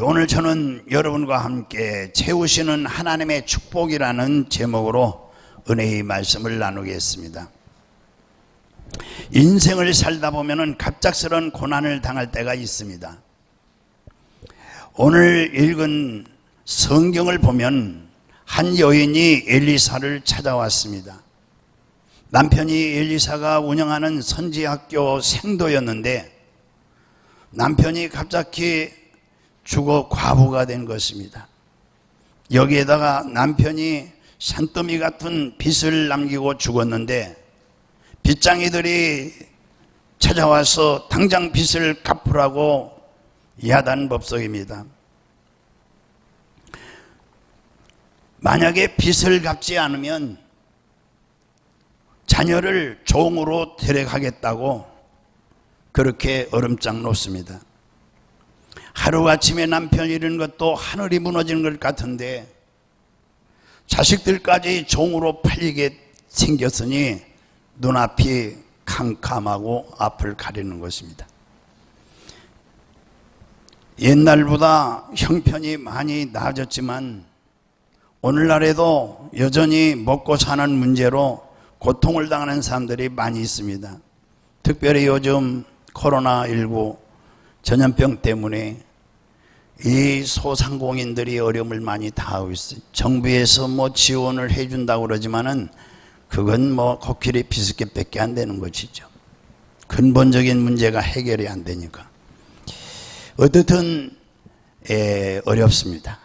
오늘 저는 여러분과 함께 채우시는 하나님의 축복이라는 제목으로 은혜의 말씀을 나누겠습니다. 인생을 살다 보면 갑작스러운 고난을 당할 때가 있습니다. 오늘 읽은 성경을 보면 한 여인이 엘리사를 찾아왔습니다. 남편이 엘리사가 운영하는 선지학교 생도였는데 남편이 갑자기 죽어 과부가 된 것입니다. 여기에다가 남편이 산더미 같은 빚을 남기고 죽었는데 빚장이들이 찾아와서 당장 빚을 갚으라고 야단법석입니다. 만약에 빚을 갚지 않으면 자녀를 종으로 데려가겠다고 그렇게 얼음장 놓습니다. 하루아침에 남편이 이런 것도 하늘이 무너지는 것 같은데 자식들까지 종으로 팔리게 생겼으니 눈앞이 캄캄하고 앞을 가리는 것입니다. 옛날보다 형편이 많이 나아졌지만 오늘날에도 여전히 먹고 사는 문제로 고통을 당하는 사람들이 많이 있습니다. 특별히 요즘 코로나19 전염병 때문에 이 소상공인들이 어려움을 많이 당하고 있어요. 정부에서 지원을 해준다고 그러지만은 그건 코끼리 비스켓밖에 안 되는 것이죠. 근본적인 문제가 해결이 안 되니까. 어떻든 어렵습니다.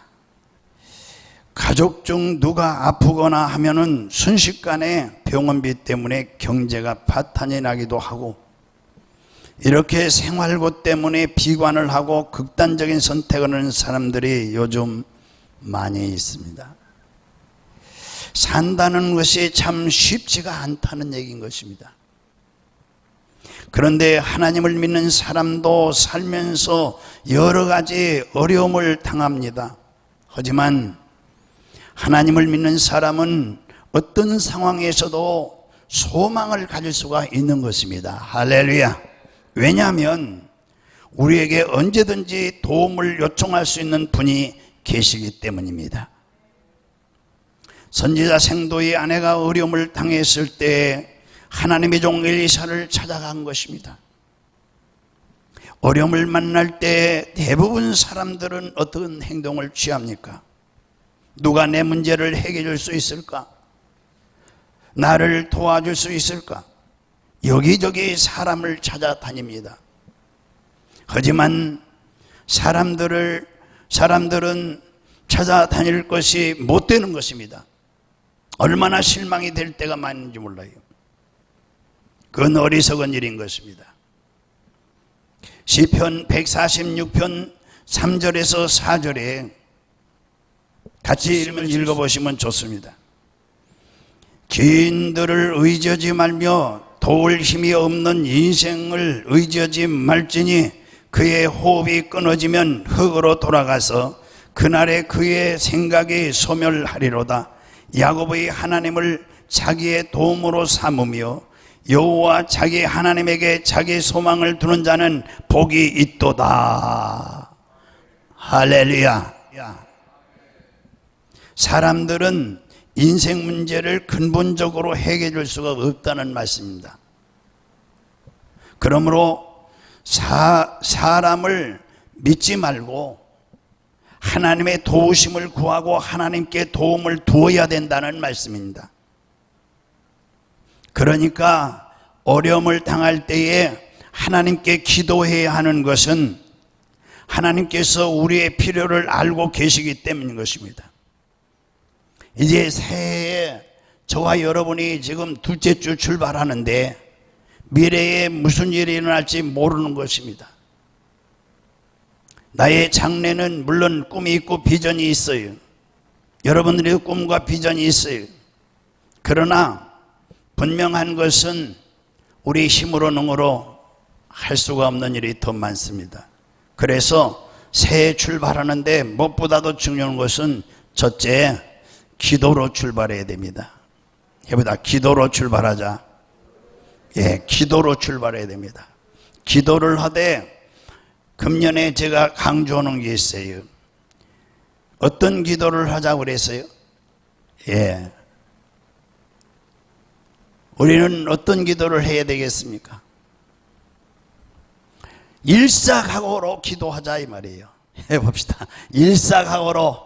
가족 중 누가 아프거나 하면은 순식간에 병원비 때문에 경제가 파탄이 나기도 하고 이렇게 생활고 때문에 비관을 하고 극단적인 선택을 하는 사람들이 요즘 많이 있습니다. 산다는 것이 참 쉽지가 않다는 얘기인 것입니다. 그런데 하나님을 믿는 사람도 살면서 여러 가지 어려움을 당합니다. 하지만 하나님을 믿는 사람은 어떤 상황에서도 소망을 가질 수가 있는 것입니다. 할렐루야. 왜냐하면 우리에게 언제든지 도움을 요청할 수 있는 분이 계시기 때문입니다. 선지자 생도의 아내가 어려움을 당했을 때 하나님의 종 엘리사를 찾아간 것입니다. 어려움을 만날 때 대부분 사람들은 어떤 행동을 취합니까? 누가 내 문제를 해결해 줄 수 있을까? 나를 도와줄 수 있을까? 여기저기 사람을 찾아다닙니다. 하지만 사람들은 찾아다닐 것이 못 되는 것입니다. 얼마나 실망이 될 때가 많은지 몰라요. 그건 어리석은 일인 것입니다. 시편 146편 3절에서 4절에 같이 읽어보시면 좋습니다. 기인들을 의지하지 말며 도울 힘이 없는 인생을 의지하지 말지니 그의 호흡이 끊어지면 흙으로 돌아가서 그날에 그의 생각이 소멸하리로다. 야곱의 하나님을 자기의 도움으로 삼으며 여호와 자기 하나님에게 자기 소망을 두는 자는 복이 있도다. 할렐루야. 사람들은 인생 문제를 근본적으로 해결해 줄 수가 없다는 말씀입니다. 그러므로 사람을 믿지 말고 하나님의 도우심을 구하고 하나님께 도움을 두어야 된다는 말씀입니다. 그러니까 어려움을 당할 때에 하나님께 기도해야 하는 것은 하나님께서 우리의 필요를 알고 계시기 때문인 것입니다. 이제 새해에 저와 여러분이 지금 둘째 주 출발하는데 미래에 무슨 일이 일어날지 모르는 것입니다. 나의 장래는 물론 꿈이 있고 비전이 있어요. 여러분들의 꿈과 비전이 있어요. 그러나 분명한 것은 우리 힘으로 능으로 할 수가 없는 일이 더 많습니다. 그래서 새해 출발하는데 무엇보다도 중요한 것은 첫째, 기도로 출발해야 됩니다. 해보다 기도로 출발하자. 기도로 출발해야 됩니다. 기도를 하되 금년에 제가 강조하는 게 있어요. 어떤 기도를 하자고 그랬어요? 예. 우리는 어떤 기도를 해야 되겠습니까? 일사각오로 기도하자 이 말이에요. 해봅시다. 일사각오로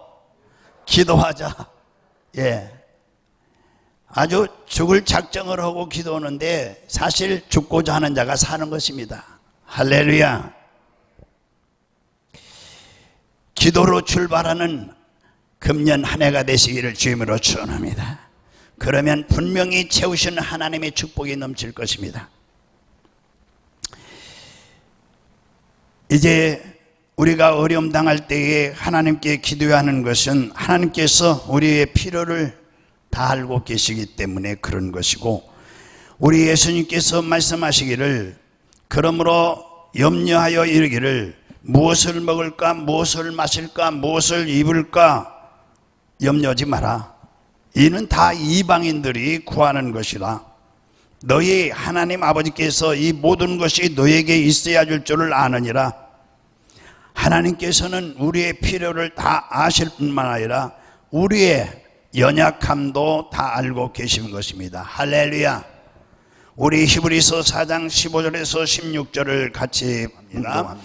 기도하자. 예. 아주 죽을 작정을 하고 기도하는데 사실 죽고자 하는 자가 사는 것입니다. 할렐루야. 기도로 출발하는 금년 한 해가 되시기를 주임으로 축원합니다. 그러면 분명히 채우시는 하나님의 축복이 넘칠 것입니다. 이제 우리가 어려움 당할 때에 하나님께 기도해야 하는 것은 하나님께서 우리의 필요를 다 알고 계시기 때문에 그런 것이고, 우리 예수님께서 말씀하시기를 그러므로 염려하여 이르기를 무엇을 먹을까 무엇을 마실까 무엇을 입을까 염려하지 마라. 이는 다 이방인들이 구하는 것이라. 너희 하나님 아버지께서 이 모든 것이 너에게 있어야 줄 줄을 아느니라. 하나님께서는 우리의 필요를 다 아실 뿐만 아니라 우리의 연약함도 다 알고 계시는 것입니다. 할렐루야. 우리 히브리서 4장 15절에서 16절을 같이 합니다.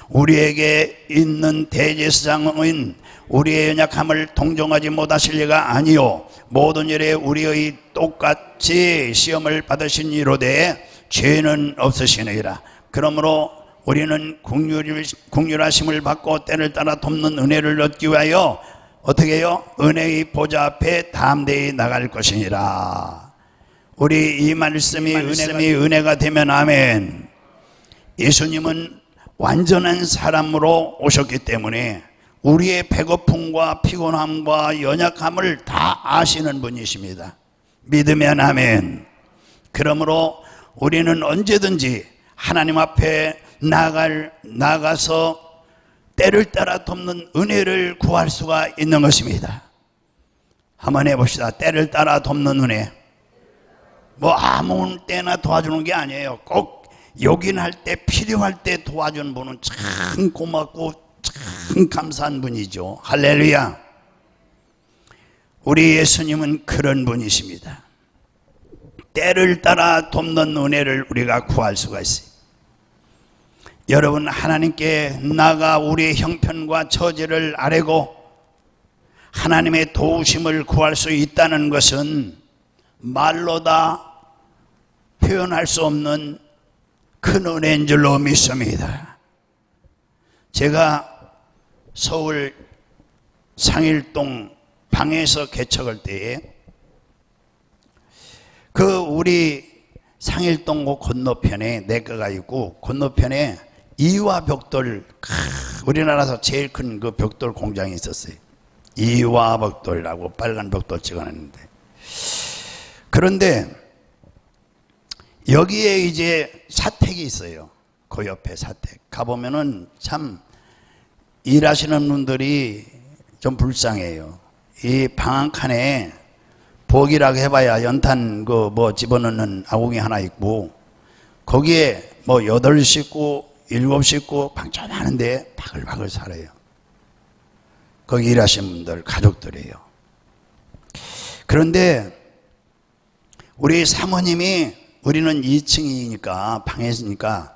우리에게 있는 대제사장은 우리의 연약함을 동정하지 못하실 리가 아니요 모든 일에 우리의 똑같이 시험을 받으신 이로되 죄는 없으시니라. 그러므로 우리는 긍휼하심을 받고 때를 따라 돕는 은혜를 얻기 위하여 어떻게 해요? 은혜의 보좌 앞에 담대히 나갈 것이니라. 우리 이 말씀이 은혜가 되면 아멘. 예수님은 완전한 사람으로 오셨기 때문에 우리의 배고픔과 피곤함과 연약함을 다 아시는 분이십니다. 믿으면 아멘. 그러므로 우리는 언제든지 하나님 앞에 나가서 때를 따라 돕는 은혜를 구할 수가 있는 것입니다. 한번 해봅시다. 때를 따라 돕는 은혜. 뭐 아무 때나 도와주는 게 아니에요. 꼭 요긴할 때 필요할 때 도와주는 분은 참 고맙고 참 감사한 분이죠. 할렐루야. 우리 예수님은 그런 분이십니다. 때를 따라 돕는 은혜를 우리가 구할 수가 있어요. 여러분, 하나님께 나가 우리의 형편과 처지를 아뢰고 하나님의 도우심을 구할 수 있다는 것은 말로 다 표현할 수 없는 큰 은혜인 줄로 믿습니다. 제가 서울 상일동 방에서 개척할 때에 우리 상일동 건너편에 내과가 있고 건너편에 이화 벽돌, 우리나라에서 제일 큰 그 벽돌 공장이 있었어요. 이화 벽돌이라고 빨간 벽돌 찍어놨는데, 그런데 여기에 이제 사택이 있어요. 그 옆에 사택 가보면은 참 일하시는 분들이 좀 불쌍해요. 이 방 한 칸에 복이라고 해봐야 연탄 집어넣는 아궁이 하나 있고, 거기에 8식구 7식구 방 좀 하는데 바글바글 살아요. 거기 일하시는 분들 가족들이에요. 그런데 우리 사모님이, 우리는 2층이니까 방에 있으니까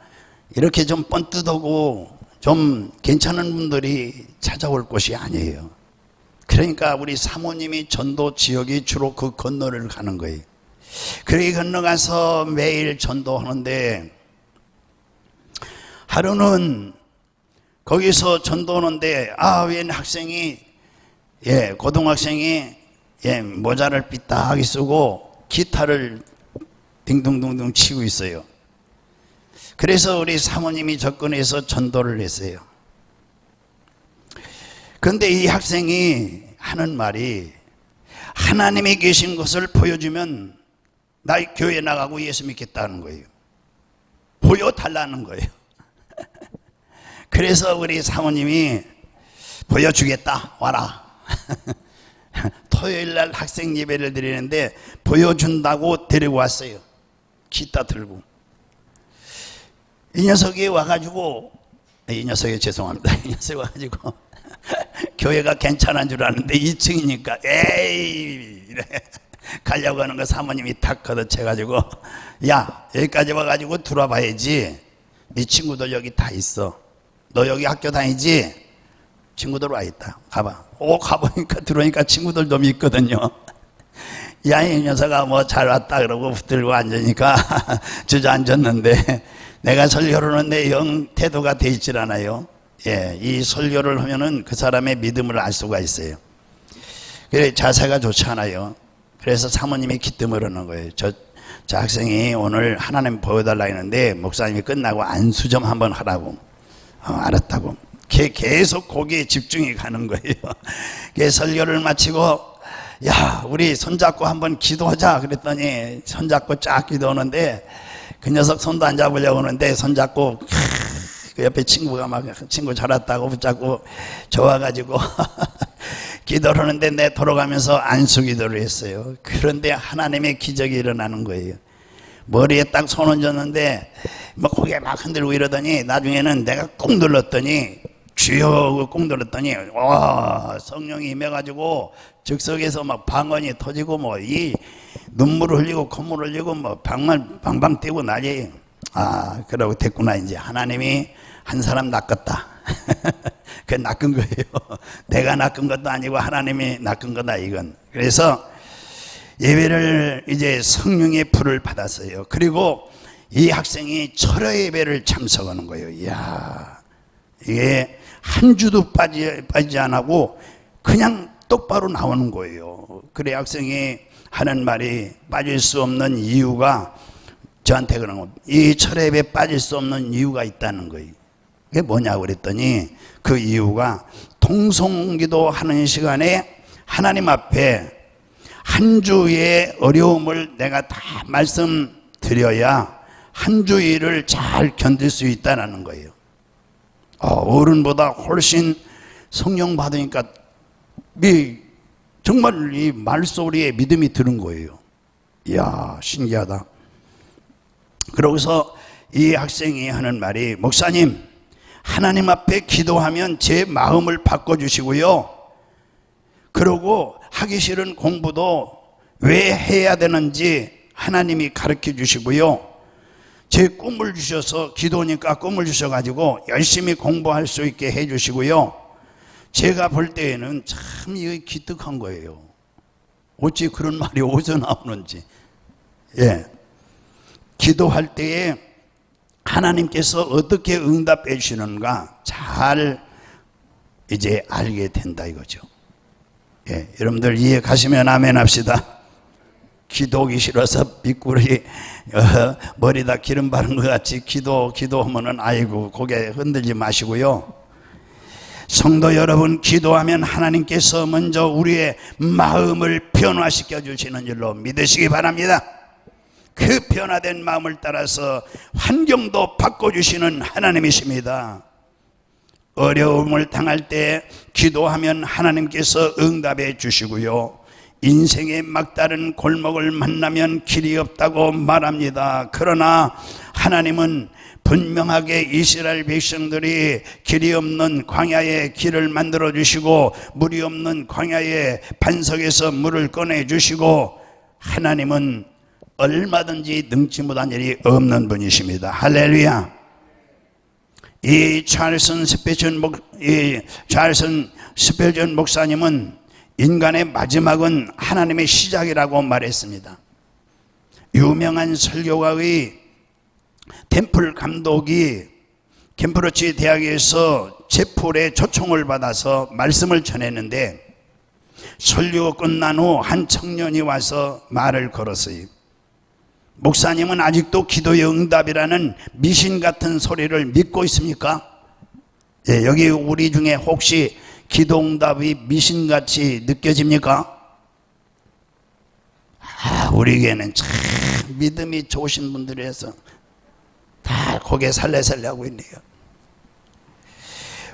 이렇게 좀 번듯하고 좀 괜찮은 분들이 찾아올 곳이 아니에요. 그러니까 우리 사모님이 전도 지역이 주로 그 건너를 가는 거예요. 그렇게 건너가서 매일 전도하는데, 하루는 거기서 전도하는데 웬 학생이, 고등학생이 모자를 삐딱하게 쓰고 기타를 딩동동동 치고 있어요. 그래서 우리 사모님이 접근해서 전도를 했어요. 그런데 이 학생이 하는 말이, 하나님이 계신 것을 보여주면 나 교회 나가고 예수 믿겠다는 거예요. 보여달라는 거예요. 그래서 우리 사모님이 보여주겠다, 와라. 토요일날 학생 예배를 드리는데 보여준다고 데리고 왔어요. 기타 들고. 이 녀석이 와가지고 이 녀석이 죄송합니다. 이 녀석이 와가지고 교회가 괜찮은 줄 아는데 2층이니까 에이 이래 가려고 하는 거 사모님이 탁 걷어채가지고 야 여기까지 와가지고 들어와봐야지. 네 친구들 여기 다 있어. 너 여기 학교 다니지? 친구들 와 있다. 가봐. 가보니까 들어오니까 친구들 좀 있거든요. 야, 이 녀석아 뭐 잘 왔다 그러고 붙들고 앉으니까 주저앉았는데 내가 설교를 하는데 영 태도가 돼 있질 않아요. 예, 이 설교를 하면은 그 사람의 믿음을 알 수가 있어요. 그래 자세가 좋지 않아요. 그래서 사모님이 기뜸을 하는 거예요. 저 학생이 오늘 하나님 보여달라 했는데 목사님이 끝나고 안수 좀 한번 하라고. 알았다고. 계속 거기에 집중이 가는 거예요. 설교를 마치고 야 우리 손잡고 한번 기도하자 그랬더니 손잡고 쫙 기도하는데 그 녀석 손도 안 잡으려고 하는데 손잡고 그 옆에 친구가 막 친구 잘 왔다고 붙잡고 좋아가지고 기도를 하는데 내 돌아가면서 안수 기도를 했어요. 그런데 하나님의 기적이 일어나는 거예요. 머리에 딱 손 얹었는데 막 고개 막 흔들고 이러더니 나중에는 내가 꾹 눌렀더니 주여 꾹 눌렀더니 와 성령이 임해가지고 즉석에서 막 방언이 터지고 뭐 이 눈물을 흘리고 콧물을 흘리고 뭐 방방 뛰고 난리. 그러고 됐구나. 이제 하나님이 한 사람 낚았다. 그게 낚은 거예요. 내가 낚은 것도 아니고 하나님이 낚은 거다 이건. 그래서 예배를 이제 성령의 불을 받았어요. 그리고 이 학생이 철야 예배를 참석하는 거예요. 이야, 이게 한 주도 빠지지 안 하고 그냥 똑바로 나오는 거예요. 그래 학생이 하는 말이 빠질 수 없는 이유가 저한테 그런 거. 이 철야 예배에 빠질 수 없는 이유가 있다는 거예요. 그게 뭐냐고 그랬더니 그 이유가 통성기도 하는 시간에 하나님 앞에 한 주의 어려움을 내가 다 말씀드려야 한 주 일을 잘 견딜 수 있다는 거예요. 어른보다 훨씬 성령 받으니까 정말 이 말소리에 믿음이 드는 거예요. 이야, 신기하다. 그러고서 이 학생이 하는 말이 목사님, 하나님 앞에 기도하면 제 마음을 바꿔주시고요. 그러고 하기 싫은 공부도 왜 해야 되는지 하나님이 가르쳐 주시고요. 제 꿈을 주셔서 기도니까 꿈을 주셔가지고 열심히 공부할 수 있게 해 주시고요. 제가 볼 때에는 참 이게 기특한 거예요. 어찌 그런 말이 어디서 나오는지. 예, 기도할 때에 하나님께서 어떻게 응답해 주시는가 잘 이제 알게 된다 이거죠. 예, 여러분들 이해 가시면 아멘 합시다. 기도하기 싫어서 빗구리 머리다 기름 바른 것 같이 기도하면은 아이고 고개 흔들지 마시고요. 성도 여러분, 기도하면 하나님께서 먼저 우리의 마음을 변화시켜 주시는 줄로 믿으시기 바랍니다. 그 변화된 마음을 따라서 환경도 바꿔주시는 하나님이십니다. 어려움을 당할 때 기도하면 하나님께서 응답해 주시고요. 인생의 막다른 골목을 만나면 길이 없다고 말합니다. 그러나 하나님은 분명하게 이스라엘 백성들이 길이 없는 광야에 길을 만들어 주시고 물이 없는 광야의 반석에서 물을 꺼내 주시고 하나님은 얼마든지 능치 못한 일이 없는 분이십니다. 할렐루야. 이 찰슨 스펠전 목사님은 인간의 마지막은 하나님의 시작이라고 말했습니다. 유명한 설교가의 템플 감독이 캠프로치 대학에서 제풀의 초청을 받아서 말씀을 전했는데 설교 끝난 후 한 청년이 와서 말을 걸었어요. 목사님은 아직도 기도의 응답이라는 미신 같은 소리를 믿고 있습니까? 예, 여기 우리 중에 혹시 기도 응답이 미신같이 느껴집니까? 우리에게는 참 믿음이 좋으신 분들이라서 다 고개 살래살래 하고 있네요.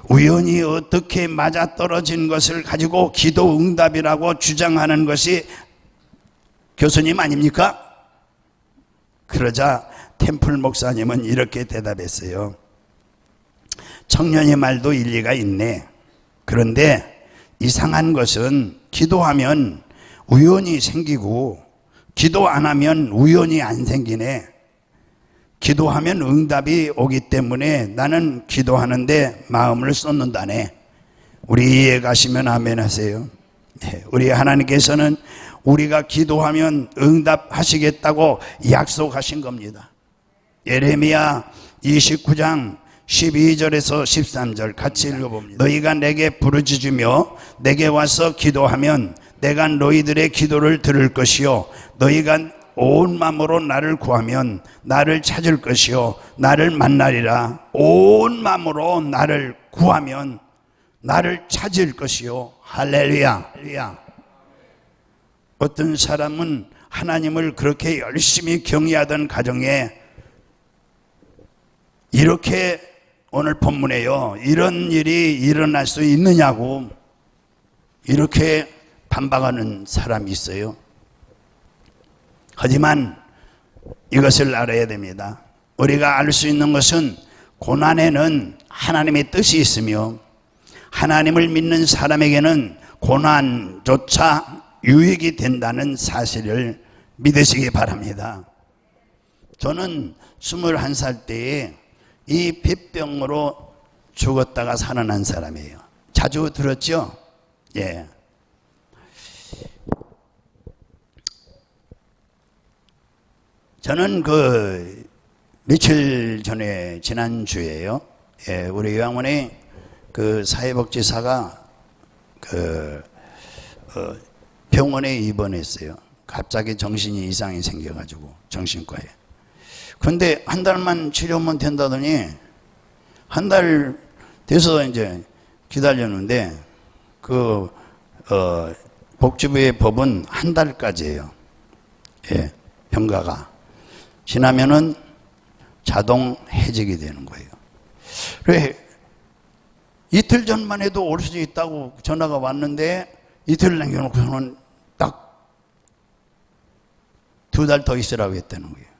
우연히 어떻게 맞아떨어진 것을 가지고 기도 응답이라고 주장하는 것이 교수님 아닙니까? 그러자 템플 목사님은 이렇게 대답했어요. 청년의 말도 일리가 있네. 그런데 이상한 것은 기도하면 우연이 생기고 기도 안 하면 우연이 안 생기네. 기도하면 응답이 오기 때문에 나는 기도하는데 마음을 쏟는다네. 우리 이해 가시면 아멘 하세요. 네, 우리 하나님께서는 우리가 기도하면 응답하시겠다고 약속하신 겁니다. 예레미야 29장 12절에서 13절 같이 읽어봅니다. 너희가 내게 부르짖으며 내게 와서 기도하면 내가 너희들의 기도를 들을 것이요 너희가 온 마음으로 나를 구하면 나를 찾을 것이요 나를 만나리라. 온 마음으로 나를 구하면 나를 찾을 것이요. 할렐루야. 어떤 사람은 하나님을 그렇게 열심히 경외하던 가정에 이렇게 오늘 본문에요, 이런 일이 일어날 수 있느냐고 이렇게 반박하는 사람이 있어요. 하지만 이것을 알아야 됩니다. 우리가 알 수 있는 것은 고난에는 하나님의 뜻이 있으며 하나님을 믿는 사람에게는 고난조차 유익이 된다는 사실을 믿으시기 바랍니다. 저는 21살 때에 이 폐병으로 죽었다가 살아난 사람이에요. 자주 들었죠? 예. 저는 며칠 전에 지난주에요. 예, 우리 요양원에 사회복지사가 병원에 입원했어요. 갑자기 정신이 이상이 생겨가지고 정신과에. 근데 한 달만 치료하면 된다더니 한 달 돼서 이제 기다렸는데 복지부의 법은 한 달까지예요. 예, 병가가 지나면은 자동 해직이 되는 거예요. 그래 이틀 전만 해도 올 수 있다고 전화가 왔는데 이틀 남겨놓고서는 딱 2달 더 있으라고 했다는 거예요.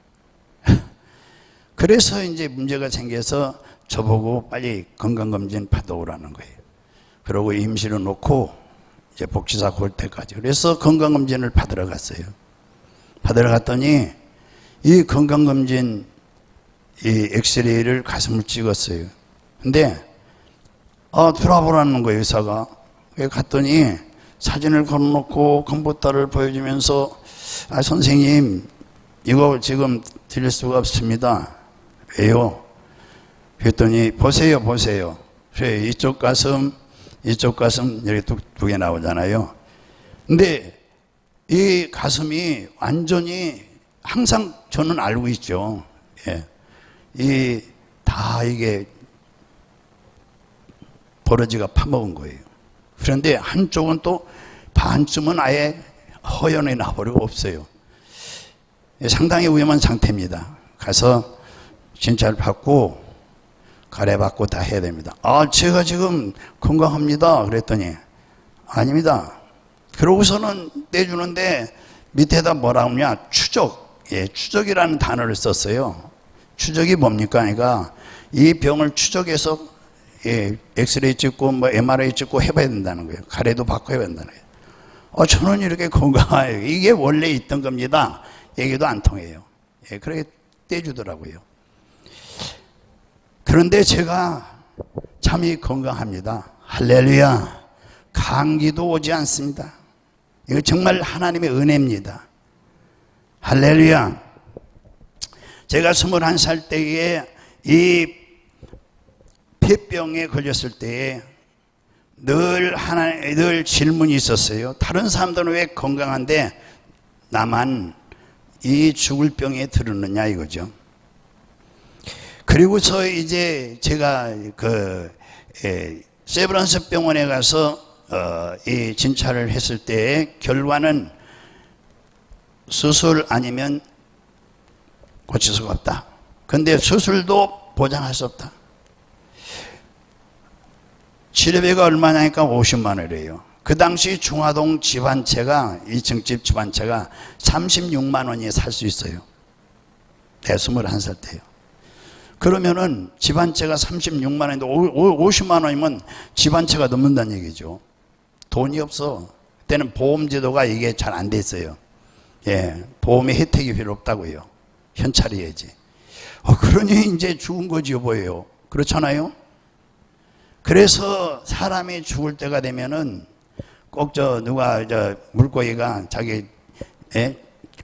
그래서 이제 문제가 생겨서 저보고 빨리 건강검진 받아오라는 거예요. 그러고 임시로 놓고 이제 복지사 올 때까지. 그래서 건강검진을 받으러 갔어요. 받으러 갔더니 이 건강검진 이 엑스레이를 가슴을 찍었어요. 근데 들어보라는 거예요, 의사가. 갔더니 사진을 걸어놓고 컴퓨터를 보여주면서 선생님 이거 지금 드릴 수가 없습니다. 왜요? 그랬더니 보세요. 그래, 이쪽 가슴 이렇게 두 개 나오잖아요. 근데 이 가슴이 완전히 항상 저는 알고 있죠. 예. 이게 버러지가 파먹은 거예요. 그런데 한쪽은 또 반쯤은 아예 허연해 나버리고 없어요. 상당히 위험한 상태입니다. 가서 진찰 받고 가래 받고 다 해야 됩니다. 제가 지금 건강합니다. 그랬더니 아닙니다. 그러고서는 떼주는데 밑에다 뭐라 하냐, 추적. 예, 추적이라는 단어를 썼어요. 추적이 뭡니까? 그러니까 이 병을 추적해서 엑스레이 찍고 MRI 찍고 해봐야 된다는 거예요. 가래도 받고 해야 된다는 거예요. 저는 이렇게 건강해요. 이게 원래 있던 겁니다. 얘기도 안 통해요. 예, 그렇게 떼주더라고요. 그런데 제가 참이 건강합니다. 할렐루야. 감기도 오지 않습니다. 이거 정말 하나님의 은혜입니다. 할렐루야. 제가 21살 때에 이 폐병에 걸렸을 때에 늘 질문이 있었어요. 다른 사람들은 왜 건강한데 나만 이 죽을 병에 들었느냐 이거죠. 그리고서 이제 제가 세브란스 병원에 가서 이 진찰을 했을 때 결과는 수술 아니면 고칠 수가 없다. 근데 수술도 보장할 수 없다. 치료비가 얼마냐니까 50만 원이래요. 그 당시 중화동 집 한 채가 2층 집 한 채가 36만 원이 살 수 있어요. 내 21살 때요. 그러면은 집 한 채가 36만 원인데 50만 원이면 집 한 채가 넘는다는 얘기죠. 돈이 없어. 그때는 보험제도가 이게 잘 안 됐어요. 예, 보험의 혜택이 별로 없다고요. 현찰이야지. 그러니 이제 죽은 거지 뭐예요. 그렇잖아요. 그래서 사람이 죽을 때가 되면은 꼭 누가 물고기가 자기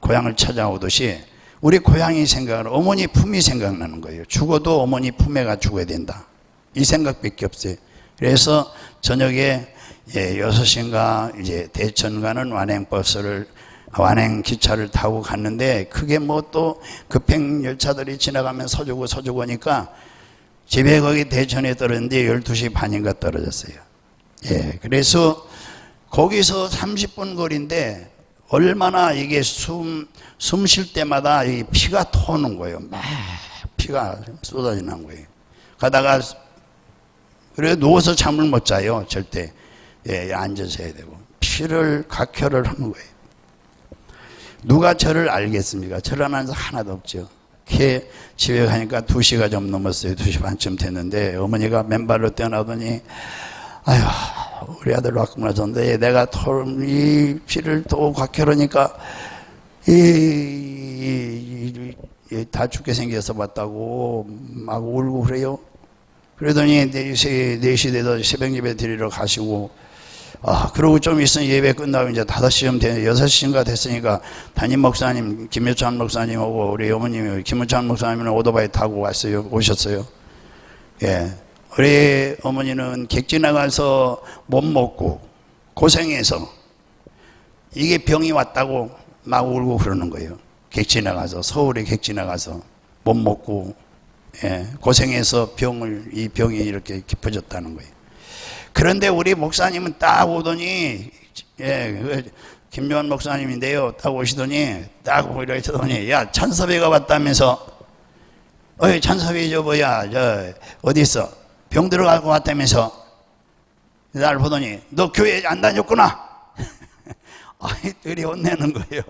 고향을 찾아오듯이 우리 고향이 생각을, 어머니 품이 생각나는 거예요. 죽어도 어머니 품에가 죽어야 된다. 이 생각밖에 없어요. 그래서 저녁에 6시인가 이제 대천 가는 완행 기차를 타고 갔는데, 그게 뭐 또 급행 열차들이 지나가면 서주고 하니까 집에 거기 대천에 떨어졌는데 12시 반인가 떨어졌어요. 예, 그래서 거기서 30분 거리인데 얼마나 이게 숨 쉴 때마다 이 피가 토는 거예요. 막 피가 쏟아지는 거예요. 가다가 그래 누워서 잠을 못 자요. 절대. 예, 앉아서 해야 되고 피를 각혈을 하는 거예요. 누가 저를 알겠습니까? 저를 아는 사람 하나도 없죠. 이렇게 집에 가니까 2시가 좀 넘었어요. 2시 반쯤 됐는데 어머니가 맨발로 뛰어나오더니 아휴, 우리 아들 왔구나. 전데 내가 이 피를 또 각혈하니까 다 죽게 생겨서 봤다고 막 울고 그래요. 그러더니 4시 돼서 새벽 예배 드리러 가시고, 그러고 좀 있으면 예배 끝나고 이제 5시쯤 6시인가 됐으니까 담임 목사님, 김효찬 목사님하고 우리 어머님이 김효찬 목사님은 오토바이 타고 오셨어요. 예. 우리 어머니는 객지 나가서 못 먹고 고생해서 이게 병이 왔다고 막 울고 그러는 거예요. 객지 나가서, 서울에 객지 나가서 못 먹고, 예, 고생해서 이 병이 이렇게 깊어졌다는 거예요. 그런데 우리 목사님은 딱 오더니, 예, 김요한 목사님인데요. 딱 오시더니, 딱 이러더니, 야, 찬섭이가 왔다면서, 어이, 찬섭이 어디 있어? 병 들어가고 왔다면서, 날 보더니, 너 교회 안 다녔구나? 아이들이 혼내는 거예요.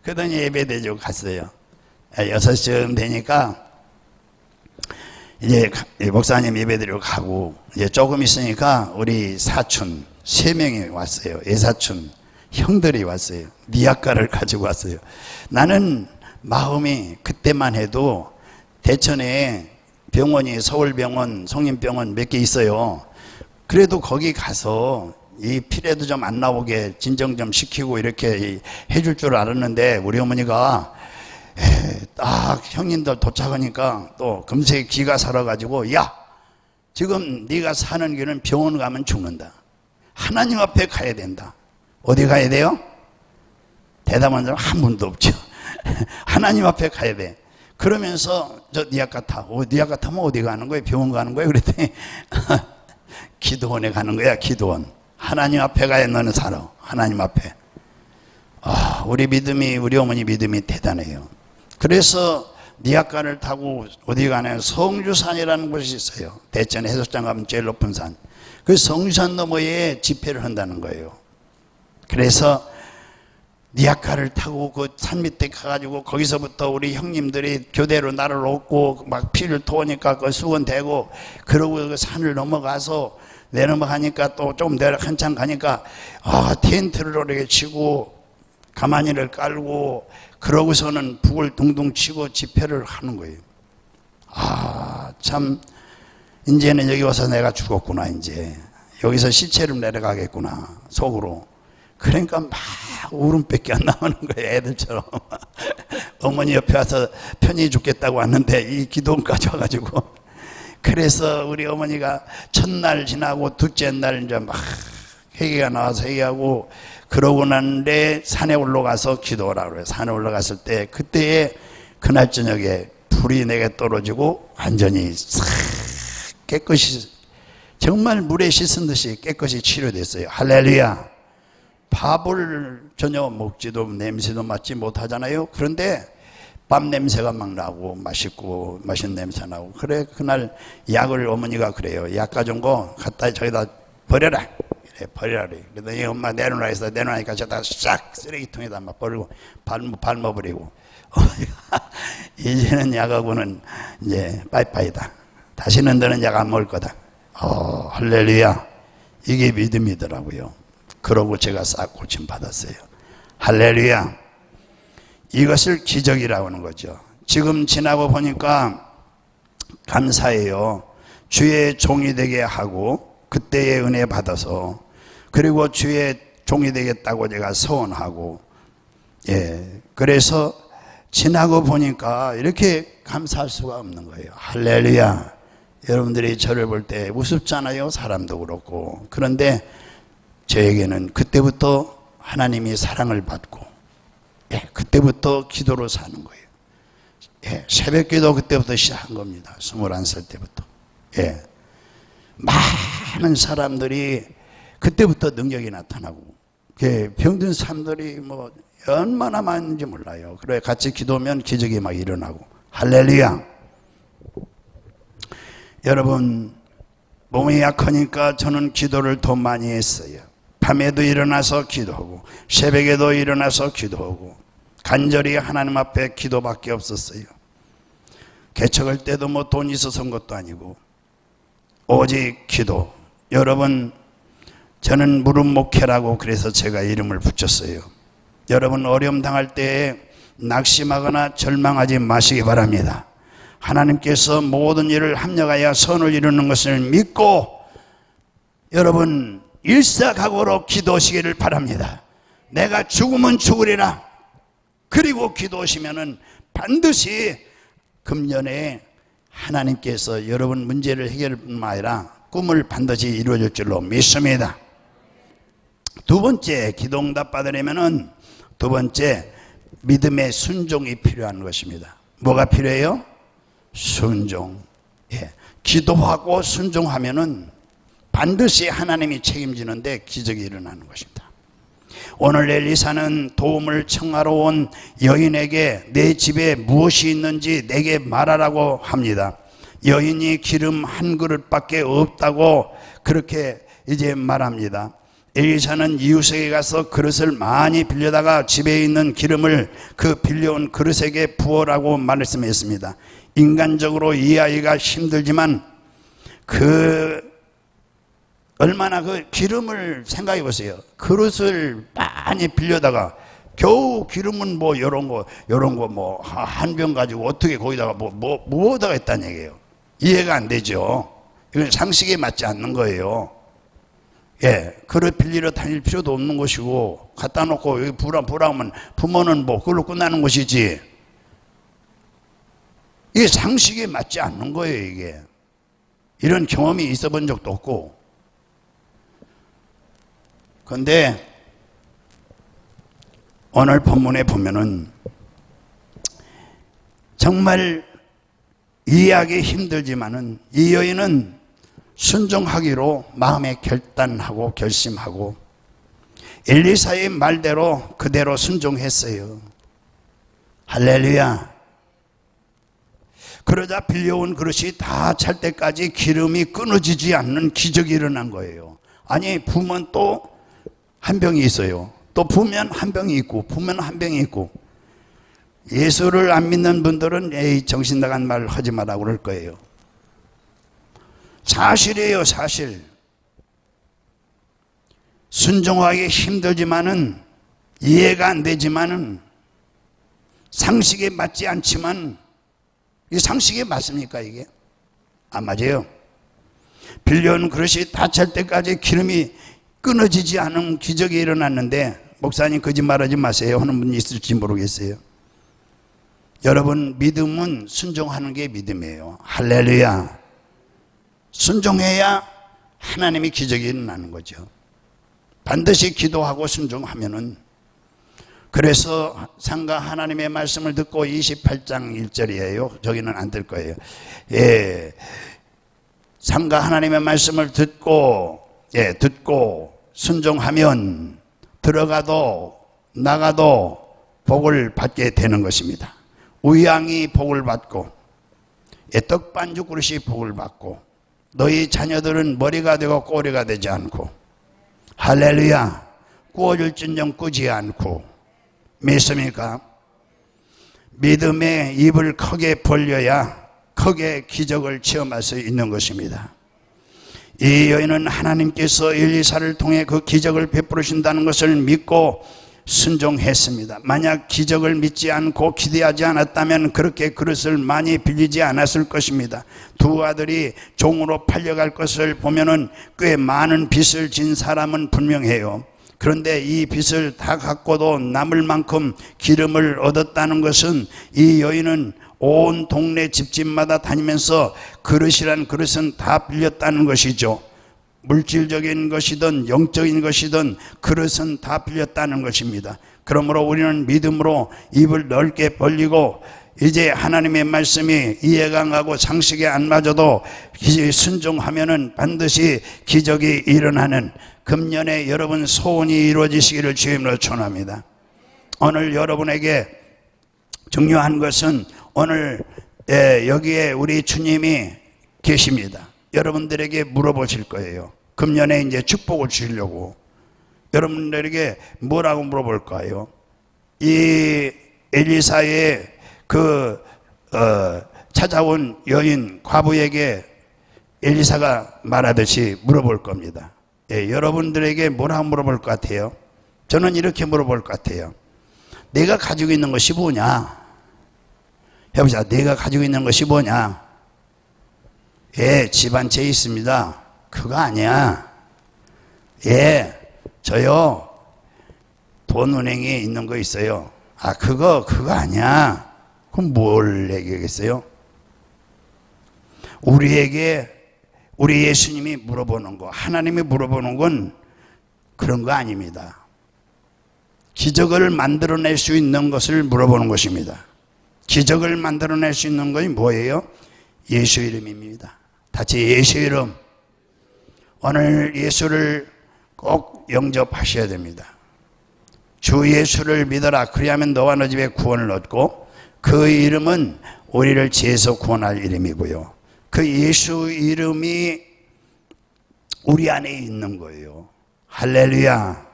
그러더니 예배대죠 갔어요. 6시쯤 되니까 이제 목사님 예배드리러 가고, 이제 조금 있으니까 우리 사촌 3명이 왔어요. 애사촌 형들이 왔어요. 니아까를 가지고 왔어요. 나는 마음이 그때만 해도 대천에 병원이 서울병원, 성인병원 몇 개 있어요. 그래도 거기 가서 이 피라도 좀 안 나오게 진정 좀 시키고 이렇게 해줄 줄 알았는데, 우리 어머니가 딱 형님들 도착하니까 또 금세 기가 살아가지고, 야, 지금 네가 사는 길은 병원 가면 죽는다. 하나님 앞에 가야 된다. 어디 가야 돼요? 대답한 사람 한 분도 없죠. 하나님 앞에 가야 돼. 그러면서 저 니아까 타고, 니아까 타면 어디 가는 거예요? 병원 가는 거예요? 그랬더니 기도원에 가는 거야. 기도원. 하나님 앞에 가야 너는 살아. 하나님 앞에. 우리 어머니 믿음이 대단해요. 그래서 니아까를 타고 어디 가나요? 성주산이라는 곳이 있어요. 대천 해수욕장 가면 제일 높은 산. 그 성주산 너머에 집회를 한다는 거예요. 그래서 니아까를 타고 그 산 밑에 가가지고 거기서부터 우리 형님들이 교대로 나를 얻고 막 피를 토하니까 그 수건대고, 그러고 그 산을 넘어가서 내려가니까 또 좀 한참 가니까 텐트를 이렇게 치고 가마니를 깔고, 그러고서는 북을 둥둥 치고 집회를 하는 거예요. 참 이제는 여기 와서 내가 죽었구나. 이제 여기서 시체로 내려가겠구나 속으로. 그러니까 막 울음밖에 안 나오는 거예요. 애들처럼. 어머니 옆에 와서 편히 죽겠다고 왔는데 이 기도원까지 와가지고. 그래서 우리 어머니가 첫날 지나고 둘째 날 이제 막 회개가 나와서 회개하고, 그러고 났는데 산에 올라가서 기도하라고 그래요. 산에 올라갔을 때 그때에 그날 저녁에 불이 내게 떨어지고 완전히 싹 깨끗이, 정말 물에 씻은 듯이 깨끗이 치료됐어요. 할렐루야. 밥을 전혀 먹지도 냄새도 맡지 못하잖아요. 그런데 밥 냄새가 막 나고 맛있는 냄새 나고. 그래, 그날 약을 어머니가 그래요. 약 가져온 거 갖다 저기다 버려라. 그래, 버려라. 그러더니 엄마 내놓으라 해서 내놓으니까 저다 싹 쓰레기통에다 막 버리고 밟아버리고. 이제는 약하고는 이제 빠이빠이다. 다시는 너는 약 안 먹을 거다. 할렐루야. 이게 믿음이더라고요. 그러고 제가 싹 고침받았어요. 할렐루야. 이것을 기적이라고 하는 거죠. 지금 지나고 보니까 감사해요. 주의 종이 되게 하고 그때의 은혜 받아서, 그리고 주의 종이 되겠다고 제가 서원하고, 그래서 지나고 보니까 이렇게 감사할 수가 없는 거예요. 할렐루야. 여러분들이 저를 볼 때 우습잖아요. 사람도 그렇고. 그런데 저에게는 그때부터 하나님이 사랑을 받고, 그때부터 기도로 사는 거예요. 새벽 기도 그때부터 시작한 겁니다. 21살 때부터. 많은 사람들이 그때부터 능력이 나타나고, 병든 사람들이 뭐 얼마나 많은지 몰라요. 그래 같이 기도하면 기적이 막 일어나고. 할렐루야. 여러분, 몸이 약하니까 저는 기도를 더 많이 했어요. 밤에도 일어나서 기도하고 새벽에도 일어나서 기도하고 간절히 하나님 앞에 기도밖에 없었어요. 개척할 때도 뭐 돈 있어서 한 것도 아니고 오직 기도. 여러분, 저는 무릎 목회라고 그래서 제가 이름을 붙였어요. 여러분, 어려움 당할 때에 낙심하거나 절망하지 마시기 바랍니다. 하나님께서 모든 일을 합력하여 선을 이루는 것을 믿고 여러분 일사각오로 기도하시기를 바랍니다. 내가 죽으면 죽으리라. 그리고 기도하시면은 반드시 금년에 하나님께서 여러분 문제를 해결할 뿐만 아니라 꿈을 반드시 이루어질 줄로 믿습니다. 두 번째, 기도응답 받으려면은 두 번째, 믿음의 순종이 필요한 것입니다. 뭐가 필요해요? 순종. 기도하고 순종하면은 반드시 하나님이 책임지는데 기적이 일어나는 것입니다. 오늘 엘리사는 도움을 청하러 온 여인에게 내 집에 무엇이 있는지 내게 말하라고 합니다. 여인이 기름 한 그릇밖에 없다고 그렇게 이제 말합니다. 엘리사는 이웃에게 가서 그릇을 많이 빌려다가 집에 있는 기름을 그 빌려온 그릇에게 부어라고 말씀했습니다. 인간적으로 이해하기가 힘들지만 얼마나 그 기름을 생각해 보세요. 그릇을 많이 빌려다가 겨우 기름은 뭐 요런 거 뭐 한 병 가지고 어떻게 거기다가 뭐다가 했다는 얘기예요. 이해가 안 되죠. 이건 상식에 맞지 않는 거예요. 그릇 빌리러 다닐 필요도 없는 것이고 갖다 놓고 여기 부라면 부모는 뭐 그걸로 끝나는 것이지. 이게 상식에 맞지 않는 거예요. 이게 이런 경험이 있어 본 적도 없고. 그런데 오늘 본문에 보면은 정말 이해하기 힘들지만은 이 여인은 순종하기로 마음에 결단하고 결심하고 엘리사의 말대로 그대로 순종했어요. 할렐루야. 그러자 빌려온 그릇이 다 찰 때까지 기름이 끊어지지 않는 기적이 일어난 거예요. 아니, 부으면 또 한 병이 있어요. 또 부으면 한 병이 있고 부으면 한 병이 있고. 예수를 안 믿는 분들은 에이 정신 나간 말 하지 마라고 그럴 거예요. 사실이에요. 사실. 순종하기 힘들지만은 이해가 안 되지만은 상식에 맞지 않지만 이 상식에 맞습니까 이게? 안 맞아요. 빌려온 그릇이 다 찰 때까지 기름이 끊어지지 않은 기적이 일어났는데 목사님 거짓말하지 마세요 하는 분이 있을지 모르겠어요. 여러분, 믿음은 순종하는 게 믿음이에요. 할렐루야. 순종해야 하나님이 기적이 일어나는 거죠. 반드시 기도하고 순종하면은. 그래서 상가 하나님의 말씀을 듣고 28장 1절이에요. 저기는 안 될 거예요. 상가 하나님의 말씀을 듣고 순종하면 들어가도 나가도 복을 받게 되는 것입니다. 우양이 복을 받고 떡반죽 그릇이 복을 받고 너희 자녀들은 머리가 되고 꼬리가 되지 않고 할렐루야. 구워줄진정 꾸지 않고. 믿습니까? 믿음의 입을 크게 벌려야 크게 기적을 체험할 수 있는 것입니다. 이 여인은 하나님께서 엘리사를 통해 그 기적을 베풀으신다는 것을 믿고 순종했습니다. 만약 기적을 믿지 않고 기대하지 않았다면 그렇게 그릇을 많이 빌리지 않았을 것입니다. 두 아들이 종으로 팔려갈 것을 보면은 꽤 많은 빚을 진 사람은 분명해요. 그런데 이 빚을 다 갖고도 남을 만큼 기름을 얻었다는 것은 이 여인은 온 동네 집집마다 다니면서 그릇이란 그릇은 다 빌렸다는 것이죠. 물질적인 것이든 영적인 것이든 그릇은 다 빌렸다는 것입니다. 그러므로 우리는 믿음으로 입을 넓게 벌리고 이제 하나님의 말씀이 이해가 가고 상식에 안 맞아도 순종하면은 반드시 기적이 일어나는 금년에 여러분 소원이 이루어지시기를 주님으로 축원합니다. 오늘 여러분에게 중요한 것은 오늘 여기에 우리 주님이 계십니다. 여러분들에게 물어보실 거예요. 금년에 이제 축복을 주시려고 여러분들에게 뭐라고 물어볼까요? 이 엘리사의 찾아온 여인 과부에게 엘리사가 말하듯이 물어볼 겁니다. 여러분들에게 뭐라고 물어볼 것 같아요? 저는 이렇게 물어볼 것 같아요. 내가 가지고 있는 것이 뭐냐? 해보자. 내가 가지고 있는 것이 뭐냐? 집 한 채 있습니다. 그거 아니야. 저요 돈 은행에 있는 거 있어요. 그거 아니야. 그럼 뭘 얘기하겠어요? 우리 예수님이 물어보는 거, 하나님이 물어보는 건 그런 거 아닙니다. 기적을 만들어낼 수 있는 것을 물어보는 것입니다. 기적을 만들어낼 수 있는 것이 뭐예요? 예수 이름입니다. 다시 예수 이름. 오늘 예수를 꼭 영접하셔야 됩니다. 주 예수를 믿어라. 그리하면 너와 너 집에 구원을 얻고, 그 이름은 우리를 죄에서 구원할 이름이고요. 그 예수 이름이 우리 안에 있는 거예요. 할렐루야.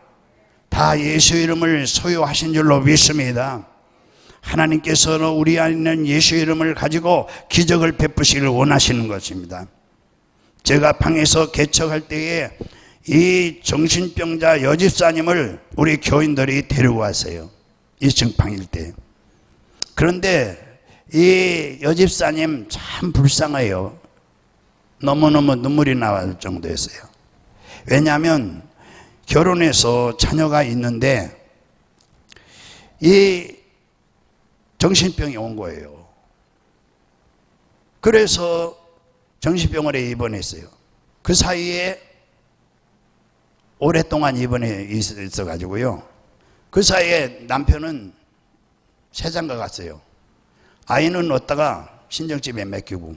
다 예수 이름을 소유하신 줄로 믿습니다. 하나님께서는 우리 안에 있는 예수 이름을 가지고 기적을 베푸시기를 원하시는 것입니다. 제가 방에서 개척할 때에 이 정신병자 여집사님을 우리 교인들이 데리고 왔어요. 2층 방일 때. 그런데 이 여집사님 참 불쌍해요. 너무너무 눈물이 나올 정도였어요. 왜냐하면 결혼해서 자녀가 있는데 이 정신병이 온 거예요. 그래서 정신병원에 입원했어요. 그 사이에 오랫동안 입원해 있어가지고요. 그 사이에 남편은 세장가 갔어요. 아이는 얻다가 친정집에 맡기고.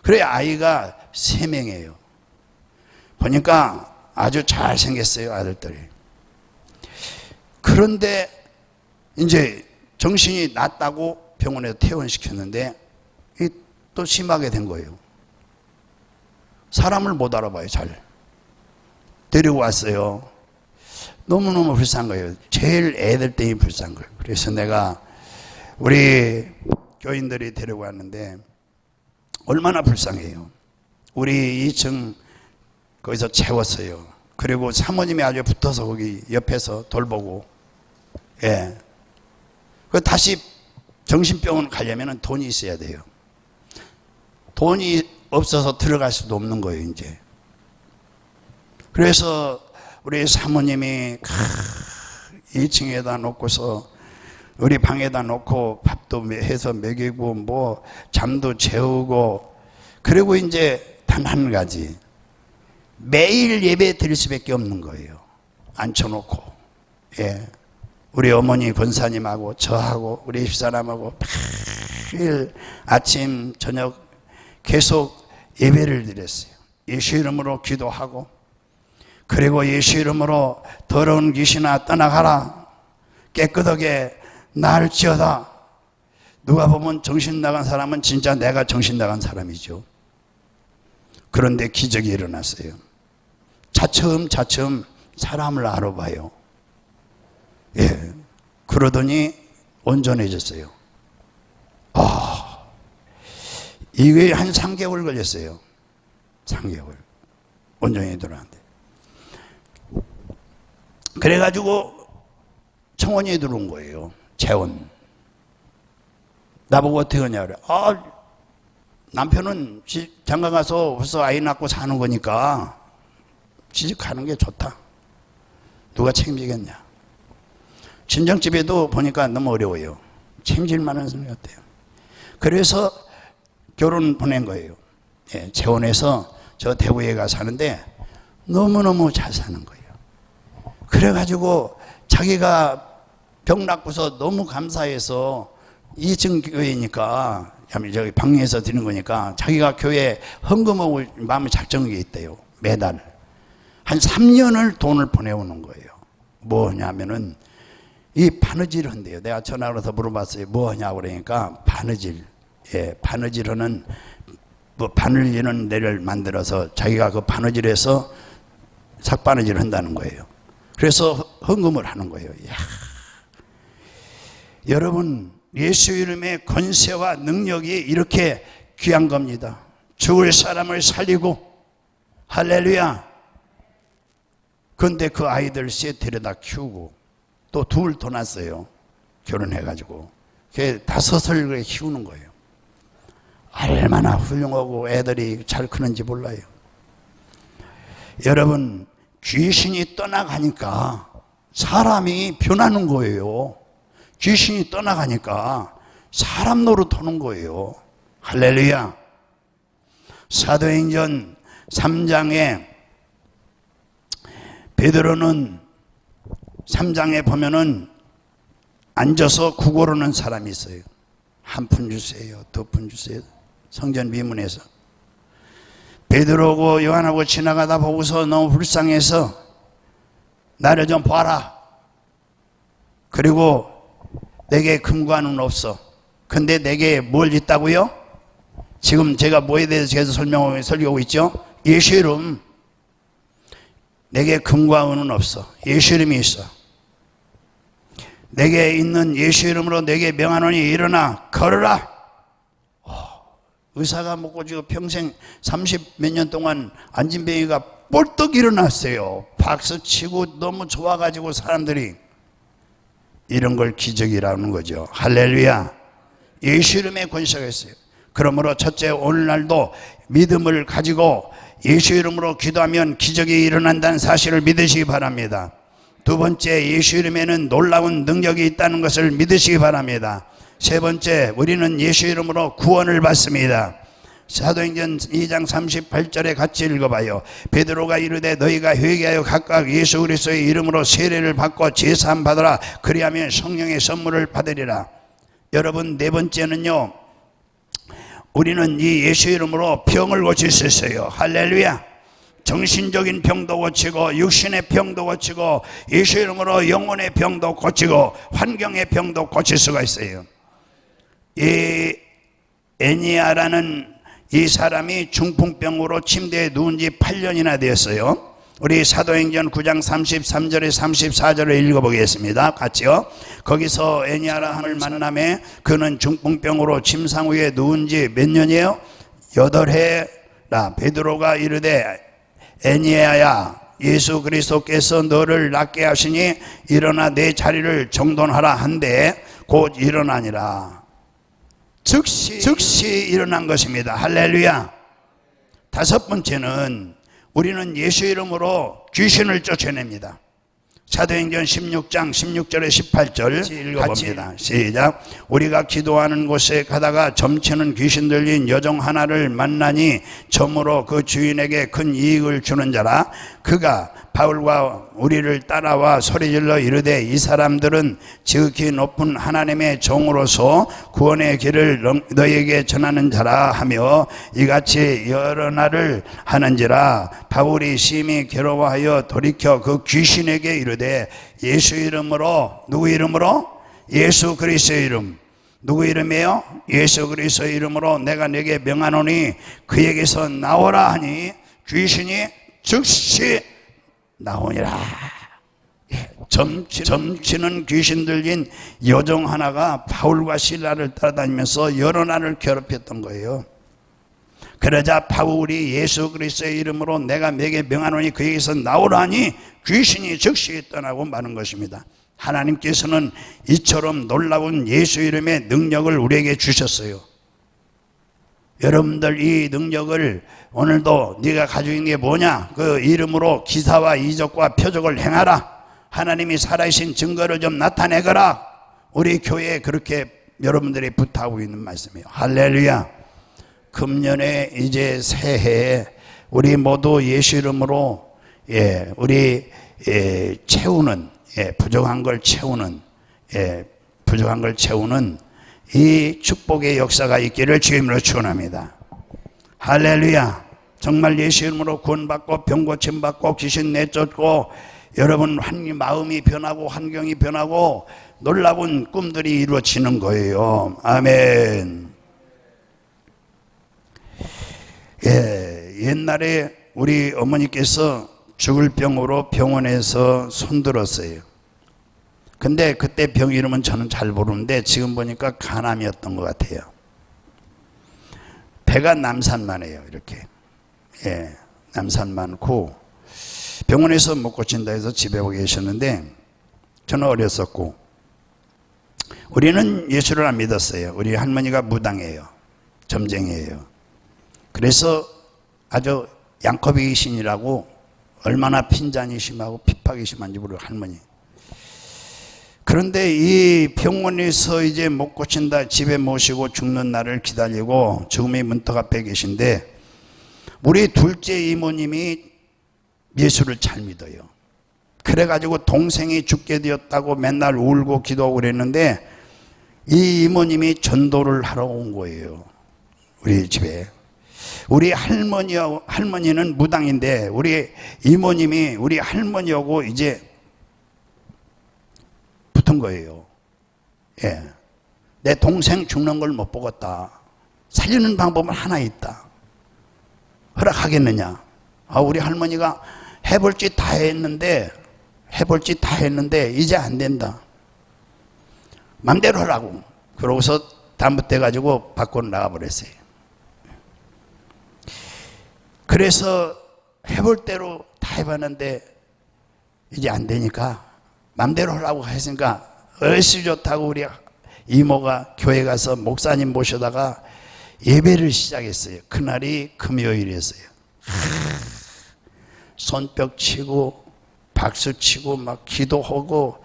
그래 아이가 3명이에요. 보니까 아주 잘생겼어요, 아들들이. 그런데 이제 정신이 났다고 병원에서 퇴원시켰는데 또 심하게 된 거예요. 사람을 못 알아봐요, 잘. 데리고 왔어요. 너무너무 불쌍한 거예요. 제일 애들 때문에 불쌍한 거예요. 그래서 내가 우리 교인들이 데리고 왔는데 얼마나 불쌍해요. 우리 2층 거기서 채웠어요. 그리고 사모님이 아주 붙어서 거기 옆에서 돌보고, 그 다시 정신병원 가려면 돈이 있어야 돼요. 돈이 없어서 들어갈 수도 없는 거예요, 이제. 그래서 우리 사모님이 2층에다 놓고서 우리 방에다 놓고 밥도 해서 먹이고 뭐 잠도 재우고, 그리고 이제 단 한 가지, 매일 예배 드릴 수밖에 없는 거예요. 앉혀놓고. 우리 어머니 권사님하고 저하고 우리 집사람하고 매일 아침 저녁 계속 예배를 드렸어요. 예수 이름으로 기도하고, 그리고 예수 이름으로 더러운 귀신아 떠나가라, 깨끗하게 나을지어다. 누가 보면 정신 나간 사람은 진짜 내가 정신 나간 사람이죠. 그런데 기적이 일어났어요. 차츰 사람을 알아봐요. 그러더니 온전해졌어요. 이게 한 3개월 걸렸어요. 3개월. 온전히 들어왔는데. 그래가지고 청원이 들어온 거예요. 재혼. 나보고 어떻게 하냐 그래. 남편은 장가 가서 벌써 아이 낳고 사는 거니까 시집 가는 게 좋다. 누가 책임지겠냐. 친정집에도 보니까 너무 어려워요. 책임질 만한 사람이 어때요. 그래서 결혼 보낸 거예요. 예, 재혼해서 저 대구에 가 사는데 너무너무 잘 사는 거예요. 그래가지고 자기가 병 낫고서 너무 감사해서 2층 교회니까 저기 방에서 드는 거니까 자기가 교회에 헌금하고 마음에 작정한 게 있대요. 매달 한 3년을 돈을 보내오는 거예요. 뭐냐면은 이 바느질 한대요. 내가 전화로 서 물어봤어요. 뭐 하냐고 그러니까 바느질. 예, 바느질하는 뭐 바늘 이런 데를 만들어서 자기가 그 바느질해서 삭바느질을 한다는 거예요. 그래서 헌금을 하는 거예요. 이야. 여러분, 예수 이름의 권세와 능력이 이렇게 귀한 겁니다. 죽을 사람을 살리고, 할렐루야. 그런데 그 아이들 셋 데려다 키우고 또 둘 더 낳았어요. 결혼해가지고. 걔 5을 키우는 거예요. 얼마나 훌륭하고 애들이 잘 크는지 몰라요. 여러분, 귀신이 떠나가니까 사람이 변하는 거예요. 귀신이 떠나가니까 사람 노릇하는 거예요. 할렐루야. 사도행전 3장에 베드로는 3장에 보면은 앉아서 구걸하는 사람이 있어요. 한 푼 주세요. 2푼 주세요. 성전 비문에서 베드로하고 요한하고 지나가다 보고서 너무 불쌍해서 나를 좀 봐라. 그리고 내게 금관은 없어. 근데 내게 뭘 있다고요? 지금 제가 뭐에 대해서 계속 설교하고 있죠? 예수 이름. 내게 금과 은은 없어. 예수 이름이 있어. 내게 있는 예수 이름으로 내게 명하노니 일어나 걸어라. 의사가 먹고 지금 평생 30 몇 년 동안 앉은 병이가 뻘떡 일어났어요. 박수 치고 너무 좋아가지고 사람들이 이런 걸 기적이라는 거죠. 할렐루야. 예수 이름의 권세가 있어요. 그러므로 첫째, 오늘날도 믿음을 가지고 예수 이름으로 기도하면 기적이 일어난다는 사실을 믿으시기 바랍니다. 두 번째, 예수 이름에는 놀라운 능력이 있다는 것을 믿으시기 바랍니다. 세 번째, 우리는 예수 이름으로 구원을 받습니다. 사도행전 2장 38절에 같이 읽어봐요. 베드로가 이르되 너희가 회개하여 각각 예수 그리스도의 이름으로 세례를 받고 제사함 받으라. 그리하면 성령의 선물을 받으리라. 여러분, 네 번째는요, 우리는 이 예수 이름으로 병을 고칠 수 있어요. 할렐루야. 정신적인 병도 고치고 육신의 병도 고치고 예수 이름으로 영혼의 병도 고치고 환경의 병도 고칠 수가 있어요. 이 애니아라는 이 사람이 중풍병으로 침대에 누운 지 8년이나 되었어요. 우리 사도행전 9장 33절에 34절을 읽어보겠습니다. 같이요. 거기서 애니아라함을 만남에 그는 중풍병으로 침상 위에 누운 지 몇 년이에요? 8해라. 베드로가 이르되 애니아야, 예수 그리스도께서 너를 낫게 하시니 일어나 내 자리를 정돈하라 한데 곧 일어나니라. 즉시 일어난 것입니다. 할렐루야. 다섯 번째는 우리는 예수 이름으로 귀신을 쫓아냅니다. 사도행전 16장 16절에 18절 읽어봅니다. 시작. 우리가 기도하는 곳에 가다가 점치는 귀신 들린 여종 하나를 만나니 점으로 그 주인에게 큰 이익을 주는 자라. 그가 바울과 우리를 따라와 소리질러 이르되 이 사람들은 지극히 높은 하나님의 종으로서 구원의 길을 너희에게 전하는 자라 하며 이같이 여러 날을 하는지라. 바울이 심히 괴로워하여 돌이켜 그 귀신에게 이르되 예수 이름으로, 누구 이름으로? 예수 그리스도의 이름. 누구 이름이에요? 예수 그리스도의 이름으로 내가 네게 명하노니 그에게서 나오라 하니 귀신이 즉시 나오니라. 점치는 귀신 들린 여종 하나가 바울과 실라를 따라다니면서 여러 날을 괴롭혔던 거예요. 그러자 바울이 예수 그리스도의 이름으로 내가 내게 명하노니 그에게서 나오라니 귀신이 즉시 떠나고 마는 것입니다. 하나님께서는 이처럼 놀라운 예수 이름의 능력을 우리에게 주셨어요. 여러분들 이 능력을 오늘도 네가 가지고 있는 게 뭐냐? 그 이름으로 기사와 이적과 표적을 행하라. 하나님이 살아계신 증거를 좀 나타내거라. 우리 교회에 그렇게 여러분들이 부탁하고 있는 말씀이에요. 할렐루야. 금년에 이제 새해에 우리 모두 예수 이름으로 우리 채우는 부족한 걸 채우는 이 축복의 역사가 있기를 주님으로 축원합니다. 할렐루야. 정말 예수 이름으로 구원받고 병 고침받고 귀신 내쫓고 여러분 마음이 변하고 환경이 변하고 놀라운 꿈들이 이루어지는 거예요. 아멘. 옛날에 우리 어머니께서 죽을 병으로 병원에서 손들었어요. 근데 그때 병 이름은 저는 잘 모르는데 지금 보니까 간암이었던 것 같아요. 배가 남산만해요. 이렇게 남산만고 병원에서 못 고친다 해서 집에 오게 계셨는데 저는 어렸었고 우리는 예수를 안 믿었어요. 우리 할머니가 무당이에요. 점쟁이에요. 그래서 아주 양커비 귀신이라고 얼마나 핀잔이 심하고 핍박이 심한지 모르고 할머니. 그런데 이 병원에서 이제 못 고친다 집에 모시고 죽는 날을 기다리고 죽음의 문턱 앞에 계신데 우리 둘째 이모님이 예수를 잘 믿어요. 그래가지고 동생이 죽게 되었다고 맨날 울고 기도하고 그랬는데 이 이모님이 전도를 하러 온 거예요. 우리 집에. 우리 할머니는 무당인데 우리 이모님이 우리 할머니하고 이제 붙은 거예요. 내 동생 죽는 걸 못 보겠다. 살리는 방법은 하나 있다. 허락하겠느냐? 우리 할머니가 해볼 짓 다 했는데 이제 안 된다. 맘대로 하라고. 그러고서 담붙대가지고 밖으로 나가버렸어요. 그래서 해볼 대로 다 해봤는데 이제 안 되니까 맘대로 하라고 했으니까 얼씨 좋다고 우리 이모가 교회 가서 목사님 모셔다가 예배를 시작했어요. 그날이 금요일이었어요. 손뼉 치고 박수 치고 막 기도하고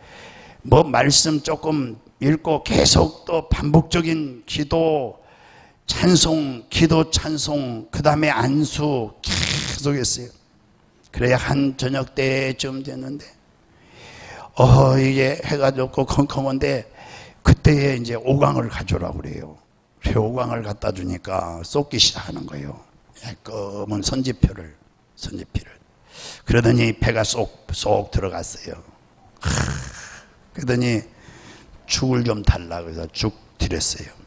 뭐 말씀 조금 읽고 계속 또 반복적인 기도 찬송, 기도 찬송, 그 다음에 안수 계속 했어요. 그래야 한 저녁 때쯤 됐는데 이게 해가 좋고 컴컴한데 그때에 이제 오광을 가져오라고 그래요. 오광을 갖다 주니까 쏟기 시작하는 거예요. 검은 선지표를. 그러더니 배가 쏙 들어갔어요. 그러더니 죽을 좀 달라 그래서 죽 드렸어요.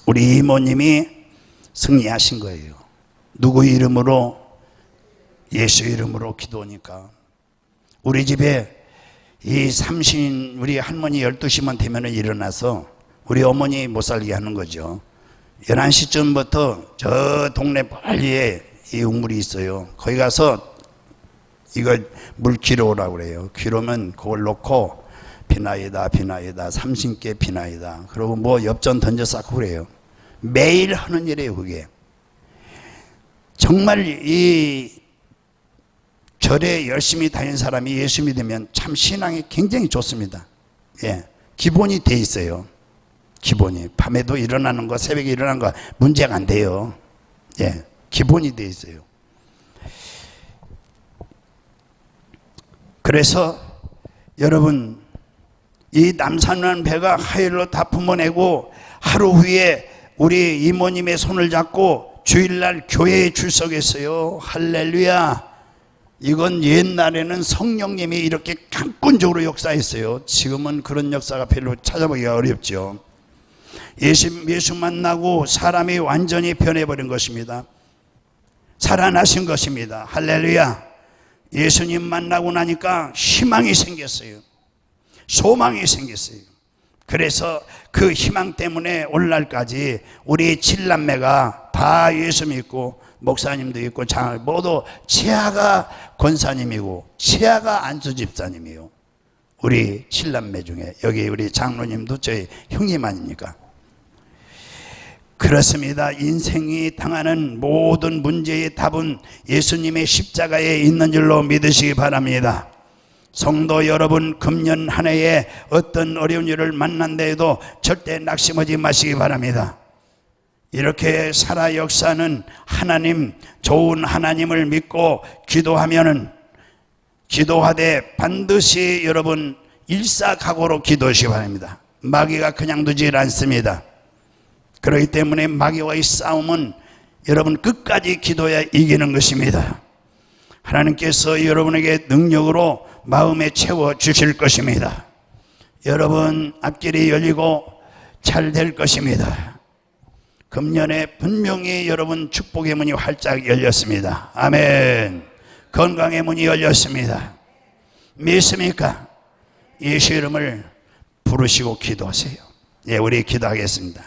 우리 이모님이 승리하신 거예요. 누구 이름으로? 예수 이름으로 기도하니까. 우리 집에 이 삼신 우리 할머니 12시만 되면 일어나서 우리 어머니 못 살게 하는 거죠. 11시쯤부터 저 동네 멀리에 이 우물이 있어요. 거기 가서 이거 물 기러 오라고 그래요. 기러면 그걸 놓고 비나이다 삼신께 비나이다. 그리고 뭐 엽전 던져 쌓고 그래요. 매일 하는 일이에요. 그게 정말 이 절에 열심히 다니는 사람이 예수 믿으면 참 신앙이 굉장히 좋습니다. 기본이 돼 있어요. 기본이 밤에도 일어나는 거 새벽에 일어나는 거 문제가 안 돼요. 기본이 돼 있어요. 그래서 여러분 이 남산한 배가 하일로 다 품어내고 하루 후에 우리 이모님의 손을 잡고 주일날 교회에 출석했어요. 할렐루야. 이건 옛날에는 성령님이 이렇게 강권적으로 역사했어요. 지금은 그런 역사가 별로 찾아보기가 어렵죠. 예수 만나고 사람이 완전히 변해버린 것입니다. 살아나신 것입니다. 할렐루야. 예수님 만나고 나니까 희망이 생겼어요. 소망이 생겼어요. 그래서 그 희망 때문에 오늘날까지 우리 7남매가 다 예수 믿고 목사님도 있고 모두 치아가 권사님이고 치아가 안수 집사님이요. 우리 7남매 중에 여기 우리 장로님도 저희 형님 아닙니까? 그렇습니다. 인생이 당하는 모든 문제의 답은 예수님의 십자가에 있는 줄로 믿으시기 바랍니다. 성도 여러분, 금년 한 해에 어떤 어려운 일을 만난다 해도 절대 낙심하지 마시기 바랍니다. 이렇게 살아 역사는 하나님, 좋은 하나님을 믿고 기도하되 반드시 여러분 일사각오로 기도하시기 바랍니다. 마귀가 그냥 두질 않습니다. 그렇기 때문에 마귀와의 싸움은 여러분 끝까지 기도해야 이기는 것입니다. 하나님께서 여러분에게 능력으로 마음에 채워주실 것입니다. 여러분 앞길이 열리고 잘 될 것입니다. 금년에 분명히 여러분 축복의 문이 활짝 열렸습니다. 아멘. 건강의 문이 열렸습니다. 믿습니까? 예수 이름을 부르시고 기도하세요. 예, 우리 기도하겠습니다.